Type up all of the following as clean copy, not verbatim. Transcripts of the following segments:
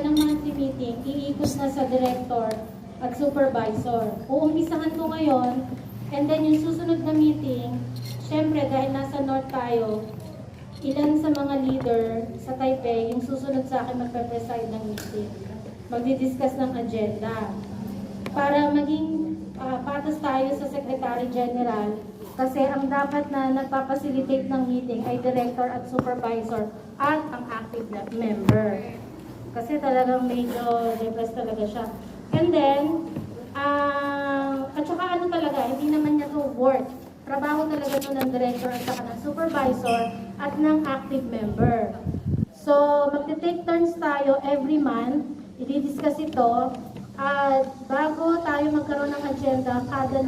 ng monthly meeting, iikot na sa director at supervisor. Uumpisahan ko ngayon, and then yung susunod na meeting, syempre dahil nasa north tayo, ilan sa mga leader sa Taipei, yung susunod sa akin magpe-preside ng meeting. Magdi-discuss ng agenda. Para maging patas tayo sa Secretary General, kasi ang dapat na nagpapacilitate ng meeting ay director at supervisor at ang active member. Kasi talagang medyo depressed talaga siya. And then, at saka ano talaga, hindi naman niya to work. Trabaho talaga to ng director at saka ng supervisor at ng active member. So, magte-take turns tayo every month, i-discuss ito. At bago tayo magkaroon ng agenda kada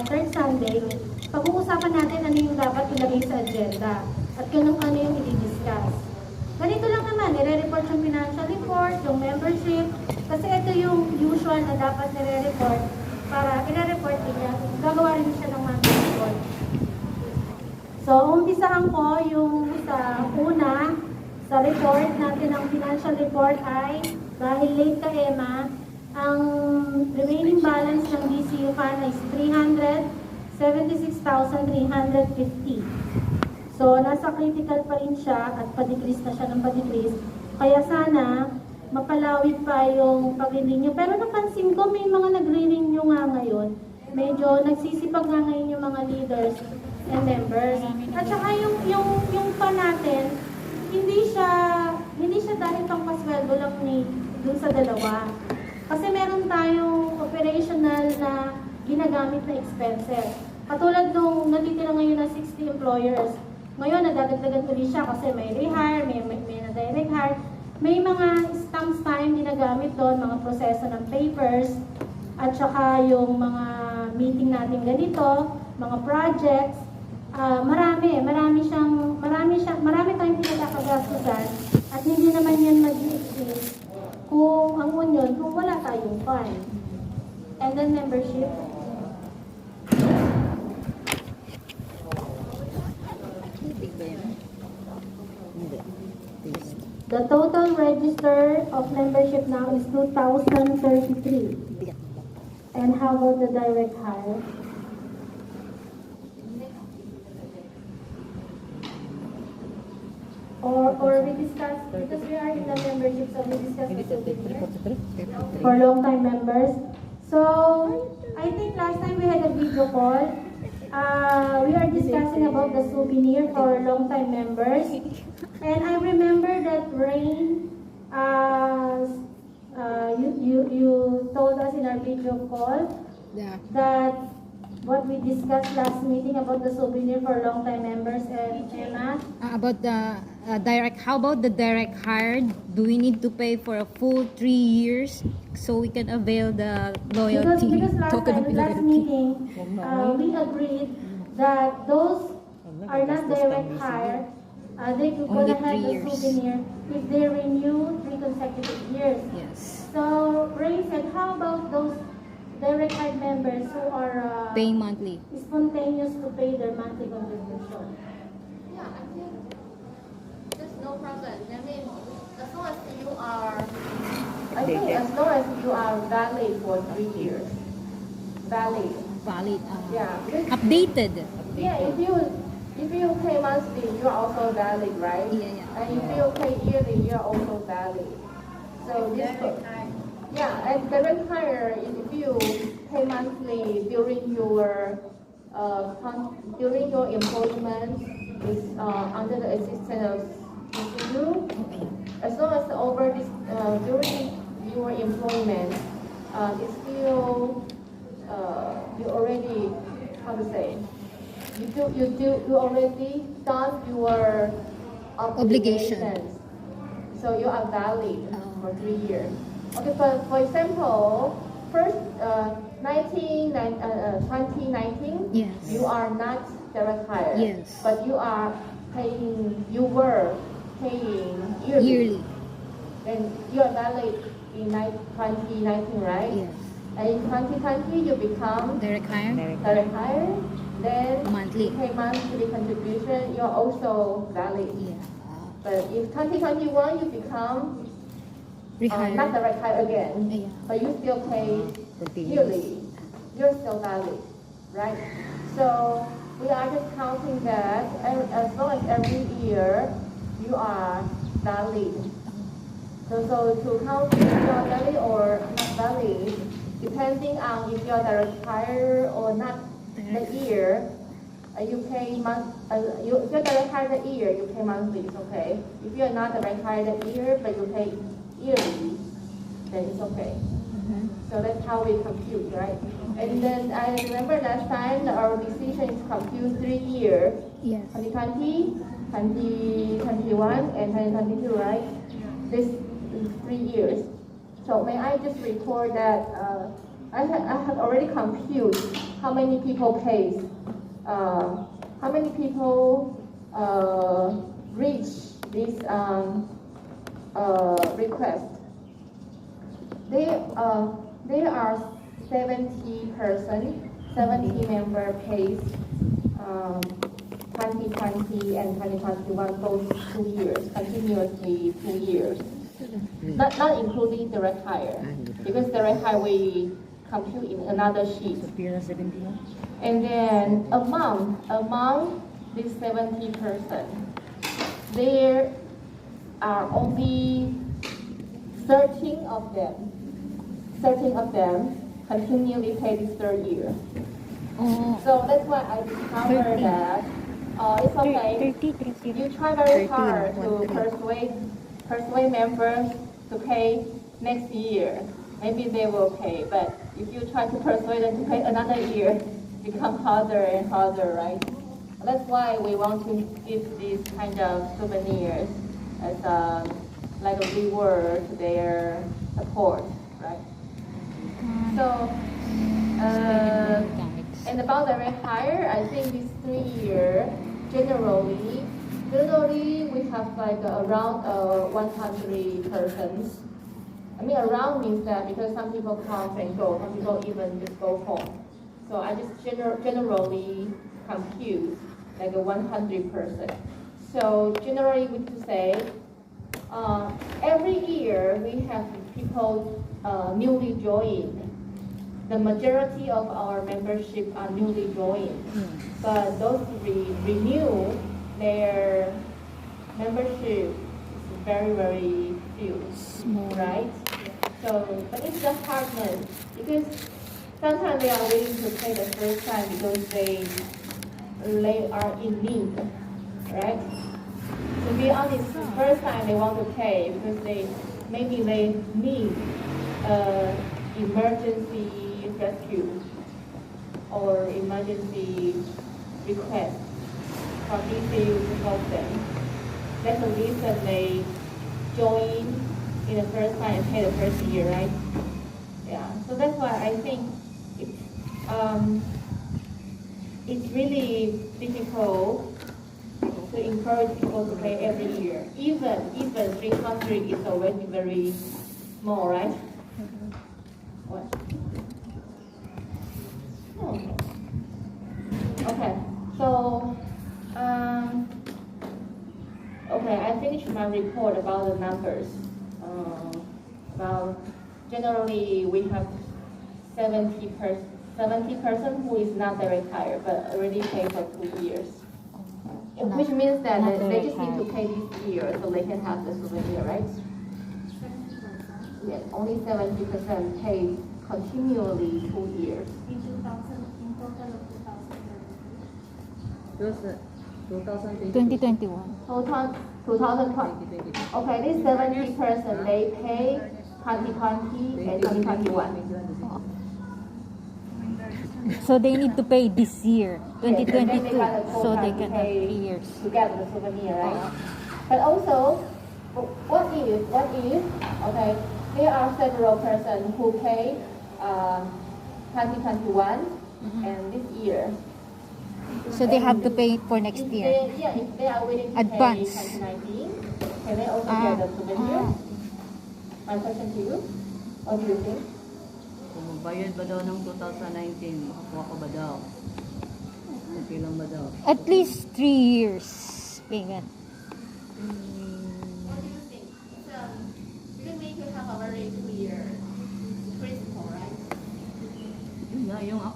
third Sunday, pag-uusapan natin ano yung dapat ilagay sa agenda at kung ano yung i-discuss. Ganito lang naman, nire-report yung financial report, yung membership, kasi ito yung usual na dapat nire-report para i-report niya, gagawa rin siya ng monthly report. So, umpisahan ko yung sa una, sa report natin ng financial report ay, dahil late ka Emma, ang remaining balance ng DCU fund is 376,350. So, nasa critical pa rin siya at pa-decrease na siya ng pa-decrease. Kaya sana, mapalawig pa yung pag-renew. Pero napansin ko, may mga nagre-renew nga ngayon. Medyo nagsisipag nga ngayon yung mga leaders and members. At saka yung pa natin, hindi siya dahil pang pasweldo lang ni dun sa dalawa. Kasi meron tayong operational na ginagamit na expenses. Katulad nung natitira ngayon na 60 employers. Ngayon, nadadagdagan ulit siya kasi may rehire, may na-direct hire. May mga stamps tayong ginagamit doon, mga proseso ng papers, at saka yung mga meeting natin ganito, mga projects. Marami tayong pinagkakagastusan at hindi naman yan mag-i-exist kung ang union, kung wala tayong fund. And then membership. The total register of membership now is 2,033. And how about the direct hire? Or we discussed, because we are in the membership, so we discussed the souvenir for long-time members. So, I think last time we had a video call. We are discussing about the souvenir for long-time members. And I remember that Rain, you told us in our video call that what we discussed last meeting about the souvenir for long-time members and Emma. About the direct, how about the direct hire? Do we need to pay for a full 3 years so we can avail the loyalty? Because last meeting, we agreed that those are not direct hire. They could go ahead the souvenir if they renew 3 consecutive years. Yes. So Ray said, how about those direct hire members who are Paying monthly. spontaneous to pay their monthly contribution? Yeah, I think there's no problem. I mean, as long as you are, I think as long as you are valid for 3 years. Valid. Valid. Yeah. Updated. Yeah, if you pay monthly, you're also valid, right? Yeah. And if you pay yearly, you're also valid. So this. Yeah, and direct hire, if you pay monthly during your employment is under the assistance of you, as long as over this during your employment, it's still you already, how to say, you already done your obligations. So you are valid for 3 years. Okay, but for example, first 2019, Yes. you are not direct hire. Yes. But you were paying yearly. Then you are valid in 2019, right? Yes. And in 2020, you become Direct hire. direct hire. Then Monthly. you pay monthly contribution. You are also valid. Yeah. But if 2021, you become not direct hire again, Yeah. but you still pay Continuous. yearly. You're still valid, right? So we are just counting that as long as every year you are valid. So to count if you are valid or not valid, depending on if you are direct hire or not the year, you pay if you're direct hire the year, you pay monthly, it's okay. If you're not direct hire the year, but you pay yearly, then it's okay. So that's how we compute, right? And then I remember last time our decision is compute 3 years, Yes. 2020, 2021, and 2022, right? This is 3 years. So may I just report that I have already computed how many people pays, how many people reach this request. There are 70 member pays 2020 and 2021 both 2 years, continuously 2 years. Not including direct hire, because direct hire we compute in another sheet. And then among these 70 person, there are only 13 of them continually pay this 3rd year. Oh. So that's why I discovered 13. that it's okay. You try very hard to persuade members to pay next year. Maybe they will pay, but if you try to persuade them to pay another year, it becomes harder and harder, right? That's why we want to give these kind of souvenirs as like a reward to their support, right? So, and about direct hire, I think this 3 year, generally we have like around 100 persons. I mean around means that because some people come and go, some people even just go home. So I just generally compute like a 100 person. So generally we could say every year we have people newly joined. The majority of our membership are newly joined, but those renew their membership is very, very few, right? So, but it's the hardness because sometimes they are willing to pay the first time because they are in need, right? To be honest, the first time they want to pay because maybe they need emergency rescue or emergency request from DCU to help them. That's the reason they join in the first time and pay the first year, right? Yeah. So that's why I think it's really difficult to encourage people to pay every year. Even 300 is already very small, right? What? Oh. Okay. So, okay, I finished my report about the numbers. About generally we have 70 person who is not direct hire but already paid for 2 years. Which means that they just need to pay this year so they can have the souvenir, right? Yes, only 70% paid continually 2 years. In total of 2030. 2021. Total 2020. Okay, this 70 person they pay 2020 and 2021. So they need to pay this year, Yes, and then 2022, got a so quota they to can have pay 3 years. to get the souvenir, right? But also, what if, okay, there are several persons who pay 2021 and this year. So they have to pay for next year. If they are willing to Advance. pay 2019, can they also get the souvenir? My question to you, what do you think? Kung magbayad ba daw ng 2019, makakuha ko ba daw? Okay lang ba daw? At least 3 years. Ganyan. What do you think? Because we need to have a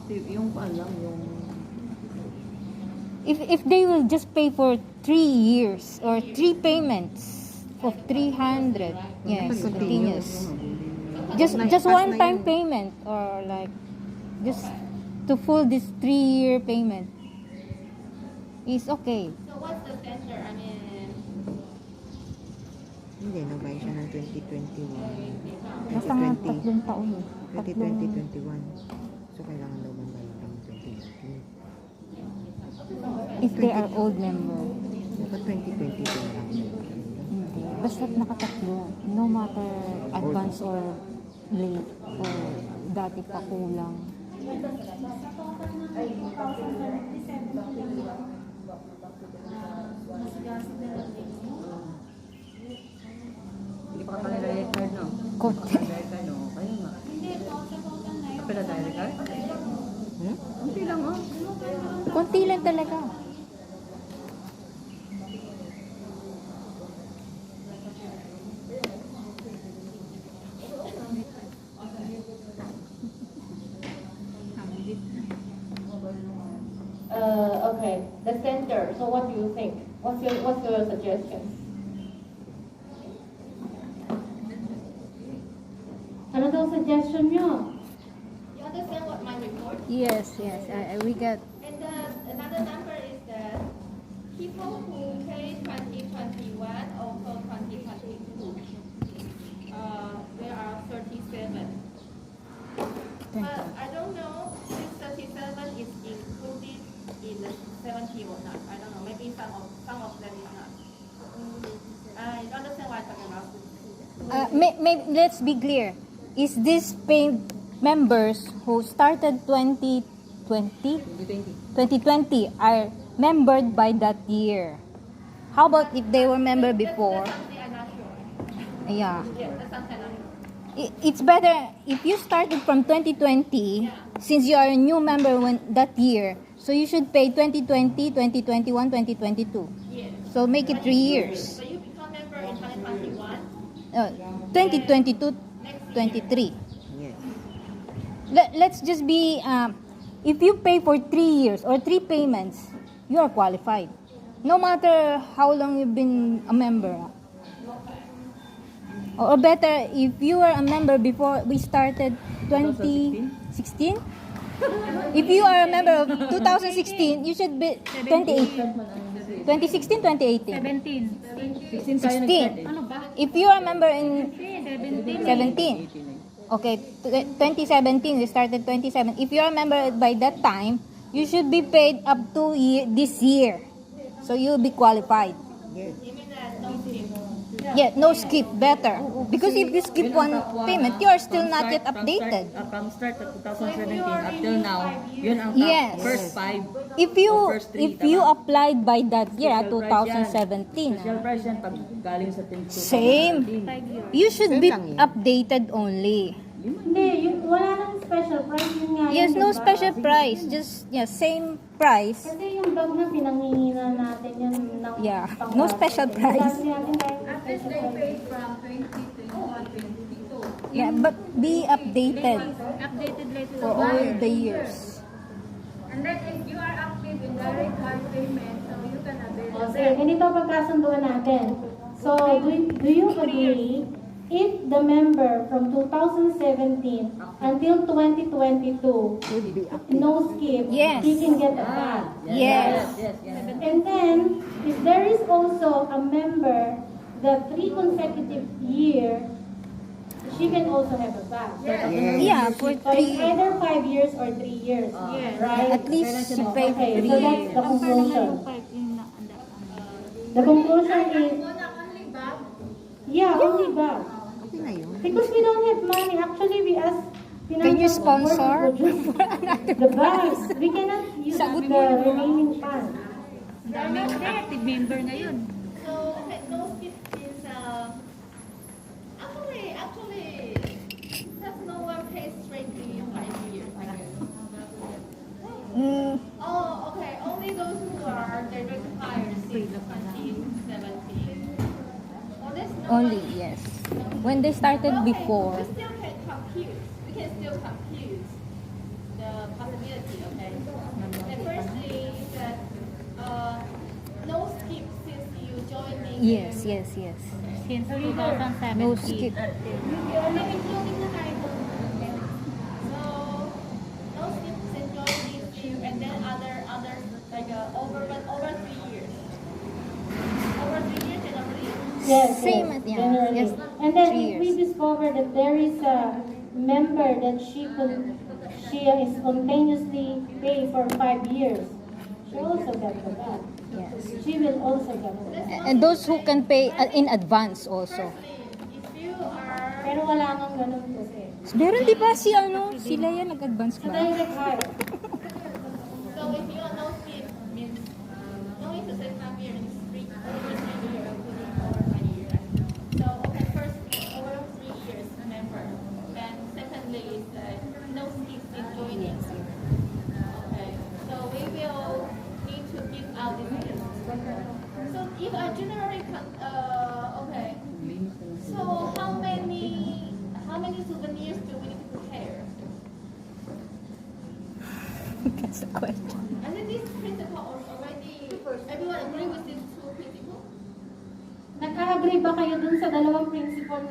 Yung alam, yung... If they will just pay for 3 years or 3 payments of 300, yes, continuous. Just one time payment or like just to full this 3-year payment is okay. So what's the center? I mean, Hindi, nabay siya ng 2021. Basta nga 3 taon eh. 2020-21. So, kailangan daw magbayad ng 2019. If they are old member. Dapat 2022 na lang. Hindi. Basta nakatatlo. No matter advance or late or dati pa kulang. Hindi pa ka pala direct card, no? Konti. Direct card, no? Kaya nga. Kapila direct card? Kunti lang, oh. Konti lang talaga. okay, the center. So what do you think? What's your suggestions? Ano daw suggestion nyo? You understand what my report? Yes. We got And another number is that people who pay 2021 also 2022. There are 37. But I don't know if 37 is included in the 70 or not. I don't know. Maybe some of them is not. I understand what I'm talking about. let's be clear. Is this paid members who started 2020 are membered by that year? How about if they were member before? That's something I'm not sure. Yeah. Yeah, that's something I'm not sure. It's better if you started from 2020, since you are a new member that year, so you should pay 2020, 2021, 2022. Yes. So make it 3 years. So you become member in 2021. 2022, 23. Yes. Let's just be, if you pay for 3 years or 3 payments, you are qualified. No matter how long you've been a member. Or better, if you were a member before we started 2016? If you are a member of 2016, you should be 2018. 2016, 2018. 16 tayo 16. If you are a member in 17. Okay, 2017, we started 2017. If you are a member by that time, you should be paid up to this year. So you'll be qualified. Yes. You mean that no skip? Yeah, no skip, better. Because if you skip one payment, you are still not yet updated. From start of 2017 up till now, yun ang Yes. first 5. If you First three, if you tama. applied by that year, Social price yan. 2017, Social price yan pag galing sa 10 same. You should be Same lang yun. updated only. Hindi, wala nang special price yun nga. Yes, yun, no diba? special price, just same price. Kasi yung bag na pinanghihinan natin yan ng Yeah, pang- no special price. Sabi natin tayo ng special price. Yeah, but be updated Updated later for all the years. And then if you are active in direct card payment, so you can avail O, sige, ganito pagkasunduan natin. So, do you agree if the member from 2017 until 2022, Should be active. no skip, Yes. he can get a bag? Yes. And then, if there is also a member that 3 consecutive year, she can also have a bag. Yes. Yeah, for So it's 3. either 5 years or 3 years, right? At least she paid Okay, so 3 that's years. the conclusion. The conclusion is, yeah, only bag. Okay na yun. Because we don't have money. Actually, we ask Can you sponsor the bags. We cannot use the remaining funds. Daming active member ngayon. So no skip is actually that's no one pays straight to you 5 years. Oh, okay. Only those who are direct hire since 2017. Oh, there's no Only, one. yes. When they started Okay, before, We still can compute. We can still compute the possibility Yes, yes, yes. Since 2017. No skip. Including na tayo doon. So, those kids enjoy this year, and then others like over 3 years. Over 3 years, generally. Yes, Same yes, as- yeah, generally. yes, And then 3 if we years. discover that there is a member that she spontaneously pay for 5 years, she also get the back. Yes. She will also get the back. And those who can pay in advance also. If you are Pero wala nang ganun kasi. Meron di ba si ano, sila yan nag-advance Sa ba? direct hire. So if you are no skip, means no need to say 5 years, it's 3 over 3 years, including over 5 years. So okay, first over 3 years, remember. Then secondly is no skip in joining. Okay, so we will need to give out this list. So if I generally, okay. So how many souvenirs do we need to prepare? That's the question. And then this principle already, everyone agree with these two principles? Nagka-agree ba kayo dun sa dalawang principle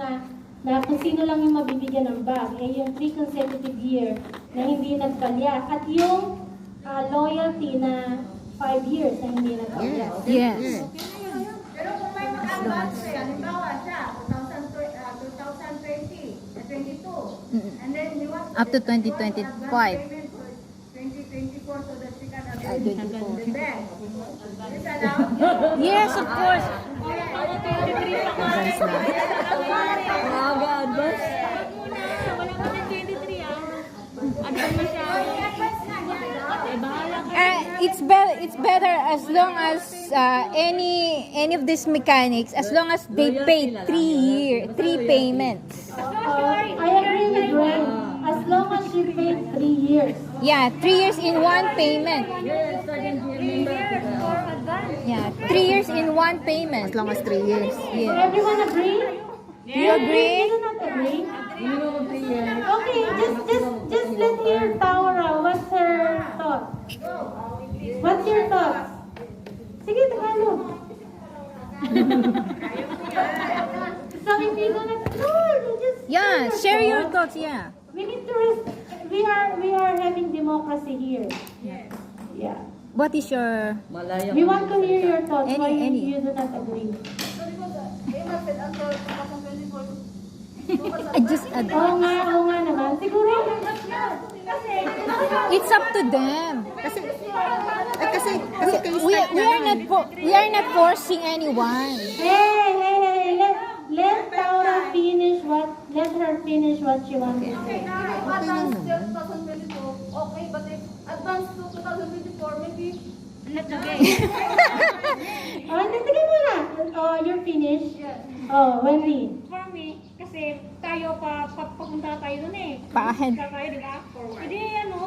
na kung sino lang yung mabibigyan ng bag, eh yung 3 consecutive year na hindi nagpalya at yung loyalty na 5 years na hindi nagpalya. Yes. Pero kung may mag-advance, halimbawa siya, 2020, 22, and then you want Up to 2025. payment for 2024 so that she can Ay, avail 24. the bank. Is allowed? Yes, of course. Advance na. Maaga, advance. Wala ka ng 23 ah. Advance na siya. Eh, bahala ka. It's better as long as any of these mechanics, as long as they pay 3 payments. I agree with Ray. As long as she paid 3 years. Yeah, 3 years in one payment. Yes, second year member. Yeah, 3 years in one payment. As long as 3 years. So Yeah. everyone agree? You agree? You do not agree? Minimum of 3 years. Okay, just let's hear Taura. What's her thought? What's your thoughts? Sige, Tagalog. So if you gonna just Yeah, share your thoughts, yeah. we need to we are having democracy here. Yeah. What is your Malaya. We want to hear your thoughts. Why Any. you do not agree? I just Oo nga naman. Siguro. it's up to them. Kasi kayo We start na are lang. we are not forcing anyone. Hey. Let Taura finish let her finish what she wants to say. Advance till 2022, okay, but if advance to 2024, maybe Not okay. Oh, sige muna. Oh, you're finished? yes. Oh, Wendy. For me, kasi tayo papunta tayo dun eh. Pa-ahead. Papunta tayo, di ba? Hindi,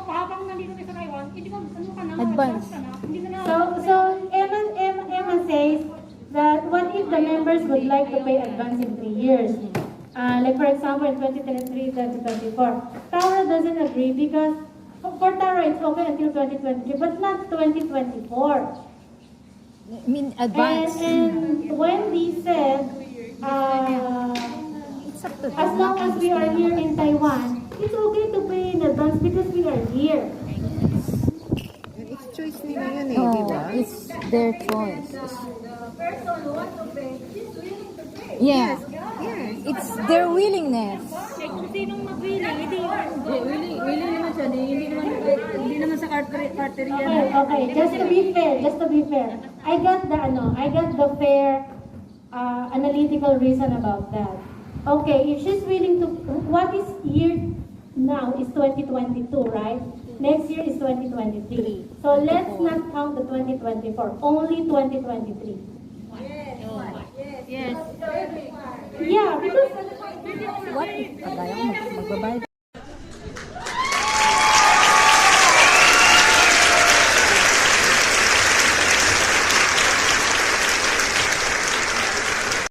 habang nandito tayo sa Taiwan, hindi ka na, Advance. ka na. Hindi ka na. So Emma says that what if the members would like to pay advance in 3 years? Like for example, in 2023, 2024. Taura doesn't agree because for Taura it's okay until 2023, but not 2024. I mean advance. And Wendy said, It's up to as them. long as we are here in Taiwan, it's okay to pay in advance because we are here. It's choice nila yun eh, di ba? Oh, it's their choice. The person who wants to pay, she's willing to pay. Yeah, Yes. it's their willingness. Eh, kung sinong mag-willing, hindi Willing naman siya. Hindi naman sa carteria. Okay. Just to be fair. I got the fair analytical reason about that. Okay, if she's willing to, what is year now is 2022, right? Next year is 2023. So let's not count the 2024, only 2023. Yes. Yeah, because What? Kagaya ko magbabayad.